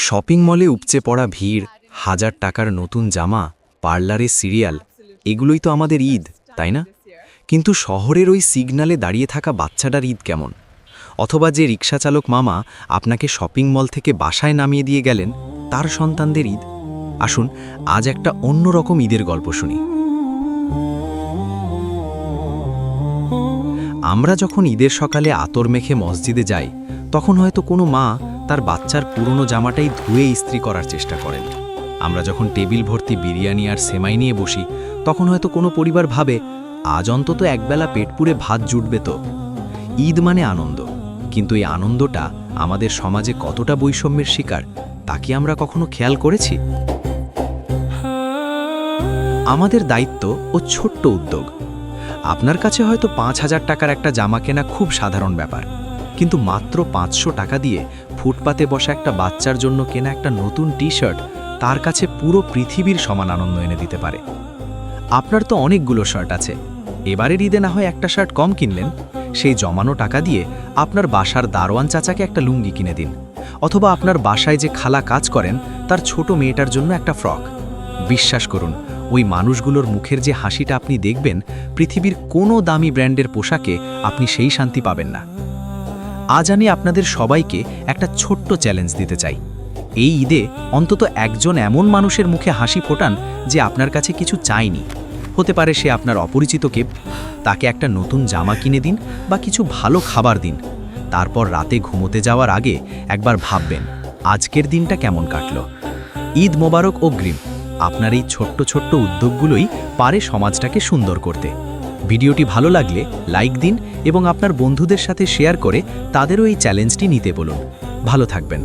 Shopping মলে উপচে পড়া ভিড়, হাজার টাকার নতুন জামা, পার্লারে সিরিয়াল, এগুলোই তো আমাদের ঈদ, তাই না? কিন্তু শহরের ওই সিগন্যালে দাঁড়িয়ে থাকা বাচ্চাটার ঈদ কেমন? অথবা যে রিকশাচালক মামা আপনাকে শপিং মল থেকে বাসায় নামিয়ে দিয়ে গেলেন, তার সন্তানদের ঈদ। আসুন আজ একটা অন্যরকম ঈদের গল্প শুনি। আমরা যখন ঈদের সকালে আতর মেখে মসজিদে যাই, তখন হয়তো কোনো মা তার বাচ্চার পুরনো জামাটাই ধুয়ে ইস্ত্রি করার চেষ্টা করেন। আমরা যখন টেবিল ভর্তি বিরিয়ানি আর সেমাই নিয়ে বসি, তখন হয়তো কোনো পরিবার ভাবে আজ অন্তত একবেলা পেট পুরে ভাত জুটবে তো। ঈদ মানে আনন্দ, কিন্তু এই আনন্দটা আমাদের সমাজে কতটা বৈষম্যের শিকার, তা কি আমরা কখনো খেয়াল করেছি? আমাদের দায়িত্ব ও ছোট্ট উদ্যোগ। আপনার কাছে হয়তো ৫,০০০ টাকার একটা জামা কেনা খুব সাধারণ ব্যাপার, কিন্তু মাত্র ৫০০ টাকা দিয়ে ফুটপাতে বসা একটা বাচ্চার জন্য কেনা একটা নতুন টি-শার্ট তার কাছে পুরো পৃথিবীর সমান আনন্দ এনে দিতে পারে। আপনার তো অনেকগুলো শার্ট আছে, এবারের ঈদে না হয় একটা শার্ট কম কিনলেন, সেই জমানো টাকা দিয়ে আপনার বাসার দারোয়ান চাচাকে একটা লুঙ্গি কিনে দিন, অথবা আপনার বাসায় যে খালা কাজ করেন তার ছোট মেয়েটার জন্য একটা ফ্রক। বিশ্বাস করুন, ওই মানুষগুলোর মুখের যে হাসিটা আপনি দেখবেন, পৃথিবীর কোনো দামি ব্র্যান্ডের পোশাকে আপনি সেই শান্তি পাবেন না। আজ আমি আপনাদের সবাইকে একটা ছোট্ট চ্যালেঞ্জ দিতে চাই। এই ঈদে অন্তত একজন এমন মানুষের মুখে হাসি ফোটান যে আপনার কাছে কিছু চায়নি। হতে পারে সে আপনার অপরিচিত কেউ। তাকে একটা নতুন জামা কিনে দিন বা কিছু ভালো খাবার দিন। তারপর রাতে ঘুমোতে যাওয়ার আগে একবার ভাববেন, আজকের দিনটা কেমন কাটল। ঈদ মোবারক অগ্রিম। আপনার এই ছোট্ট ছোট্ট উদ্যোগগুলোই পারে সমাজটাকে সুন্দর করতে। ভিডিওটি ভালো লাগলে লাইক দিন এবং আপনার বন্ধুদের সাথে শেয়ার করে তাদেরও এই চ্যালেঞ্জটি নিতে বলুন। ভালো থাকবেন।